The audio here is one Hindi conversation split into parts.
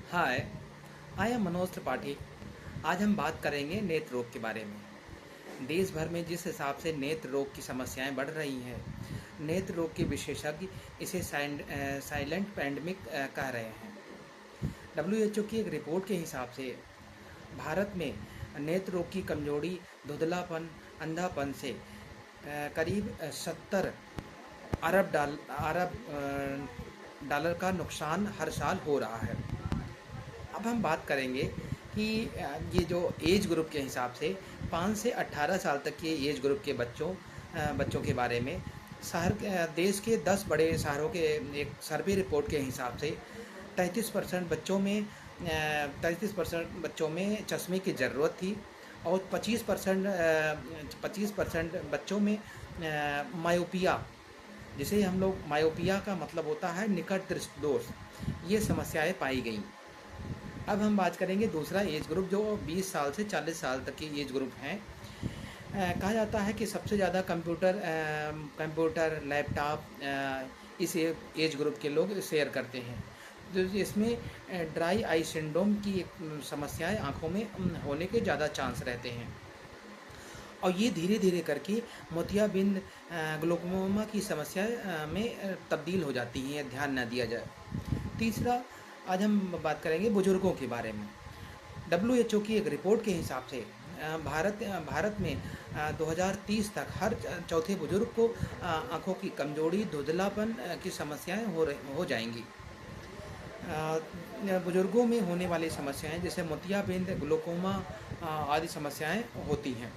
Hi, I am Manoj Tripathi. आज हम बात करेंगे नेत्र रोग के बारे में। देश भर में जिस हिसाब से नेत्र रोग की समस्याएं बढ़ रही हैं, नेत्र रोग के विशेषज्ञ इसे साइलेंट पैंडमिक कह रहे हैं। डब्ल्यूएचओ की एक रिपोर्ट के हिसाब से भारत में नेत्र रोग की कमजोरी, धुंधलापन, अंधापन से करीब 70 अरब डॉलर का नुकसान हर साल हो रहा है। अब हम बात करेंगे कि ये जो एज ग्रुप के हिसाब से 5 से 18 साल तक के एज ग्रुप के बच्चों के बारे में देश के 10 बड़े शहरों के एक सर्वे रिपोर्ट के हिसाब से 33% बच्चों में चश्मे की ज़रूरत थी और 25% बच्चों में मायोपिया, जिसे हम लोग मायोपिया का मतलब होता है निकट दृष्टि दोष, ये समस्याएं पाई गईं। अब हम बात करेंगे दूसरा एज ग्रुप जो 20 साल से 40 साल तक की एज ग्रुप हैं। कहा जाता है कि सबसे ज़्यादा कंप्यूटर लैपटॉप इस एज ग्रुप के लोग शेयर करते हैं। जो इसमें ड्राई आई सिंड्रोम की समस्याएं आँखों में होने के ज़्यादा चांस रहते हैं और ये धीरे धीरे करके मोतियाबिंद ग्लूकोमा की समस्या में तब्दील हो जाती हैं, ध्यान न दिया जाए। तीसरा, आज हम बात करेंगे बुजुर्गों के बारे में। डब्ल्यूएचओ की एक रिपोर्ट के हिसाब से भारत में 2030 तक हर चौथे बुजुर्ग को आँखों की कमजोरी, धुंधलापन की समस्याएं हो जाएंगी। बुजुर्गों में होने वाली समस्याएं जैसे मोतियाबिंद, ग्लूकोमा आदि समस्याएं होती हैं।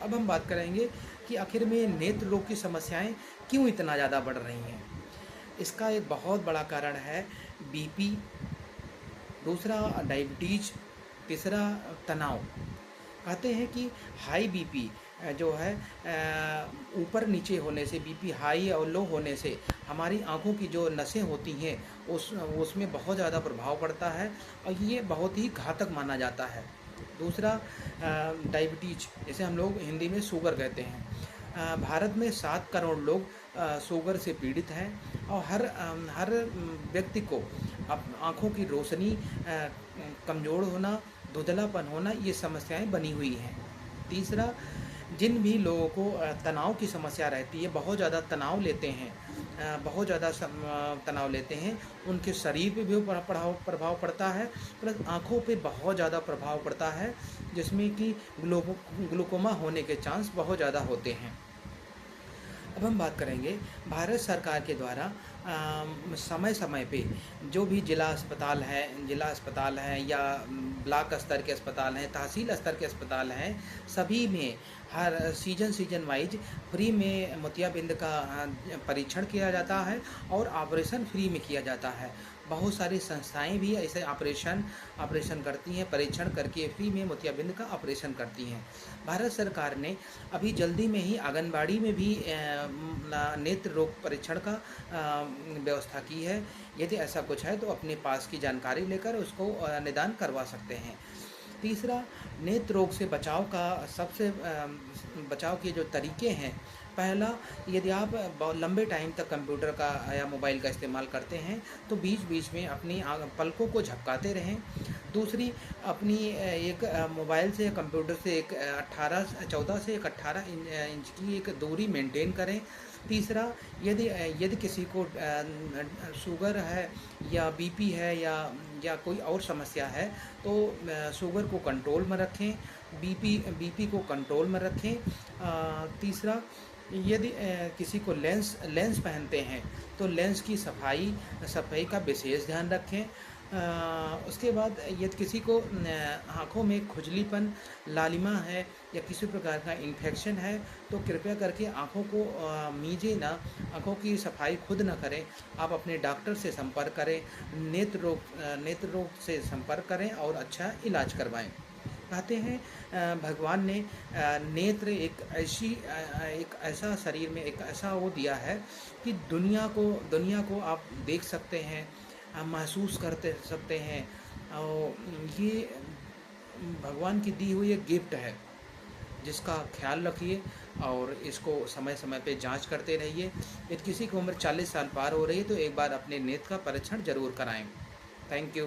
अब हम बात करेंगे कि आखिर में नेत्र रोग की समस्याएं क्यों इतना ज़्यादा बढ़ रही हैं। इसका एक बहुत बड़ा कारण है बीपी, दूसरा डायबिटीज, तीसरा तनाव। कहते हैं कि हाई बीपी जो है ऊपर नीचे होने से, बीपी हाई और लो होने से हमारी आँखों की जो नसें होती हैं उसमें बहुत ज़्यादा प्रभाव पड़ता है और ये बहुत ही घातक माना जाता है। दूसरा डायबिटीज, जैसे हम लोग हिंदी में शुगर कहते हैं। भारत में 7 करोड़ लोग शुगर से पीड़ित हैं और हर व्यक्ति को आँखों की रोशनी कमज़ोर होना, धुंधलापन होना, ये समस्याएं बनी हुई हैं। तीसरा, जिन भी लोगों को तनाव की समस्या रहती है, बहुत ज़्यादा तनाव लेते हैं, तनाव लेते हैं, उनके शरीर पे भी प्रभाव पड़ता है, प्लस आँखों पे बहुत ज़्यादा प्रभाव पड़ता है, जिसमें कि ग्लूकोमा होने के चांस बहुत ज़्यादा होते हैं। अब हम बात करेंगे भारत सरकार के द्वारा समय समय पे जो भी जिला अस्पताल हैं या ब्लॉक स्तर के अस्पताल हैं, तहसील स्तर के अस्पताल हैं, सभी में हर सीजन वाइज फ्री में मोतियाबिंद का परीक्षण किया जाता है और ऑपरेशन फ्री में किया जाता है। बहुत सारी संस्थाएं भी ऐसे ऑपरेशन करती हैं, परीक्षण करके फ्री में मोतियाबिंद का ऑपरेशन करती हैं। भारत सरकार ने अभी जल्दी में ही आंगनबाड़ी में भी नेत्र रोग परीक्षण का व्यवस्था की है। यदि ऐसा कुछ है तो अपने पास की जानकारी लेकर उसको निदान करवा सकते हैं। तीसरा, नेत्र रोग से बचाव के जो तरीके हैं, पहला, यदि आप लंबे टाइम तक कंप्यूटर का या मोबाइल का इस्तेमाल करते हैं तो बीच बीच में अपनी पलकों को झपकाते रहें। दूसरी, अपनी एक मोबाइल से या कंप्यूटर से एक 14 से 18 इंच की एक दूरी मेंटेन करें। तीसरा, यदि किसी को शुगर है या बीपी है या कोई और समस्या है तो शुगर को कंट्रोल में रखें, बीपी को कंट्रोल में रखें। तीसरा, यदि किसी को लेंस पहनते हैं तो लेंस की सफाई का विशेष ध्यान रखें। उसके बाद यदि किसी को आँखों में खुजलीपन, लालिमा है या किसी प्रकार का इन्फेक्शन है तो कृपया करके आँखों को मीजे ना, आँखों की सफाई खुद ना करें, आप अपने डॉक्टर से संपर्क करें, नेत्र रोग से संपर्क करें और अच्छा इलाज करवाएं। कहते हैं भगवान ने नेत्र एक ऐसा शरीर में एक ऐसा वो दिया है कि दुनिया को आप देख सकते हैं, महसूस करते सकते हैं और ये भगवान की दी हुई एक गिफ्ट है जिसका ख्याल रखिए और इसको समय समय पे जांच करते रहिए। यदि किसी की उम्र 40 साल पार हो रही है तो एक बार अपने नेत्र का परीक्षण जरूर कराएं। Thank you.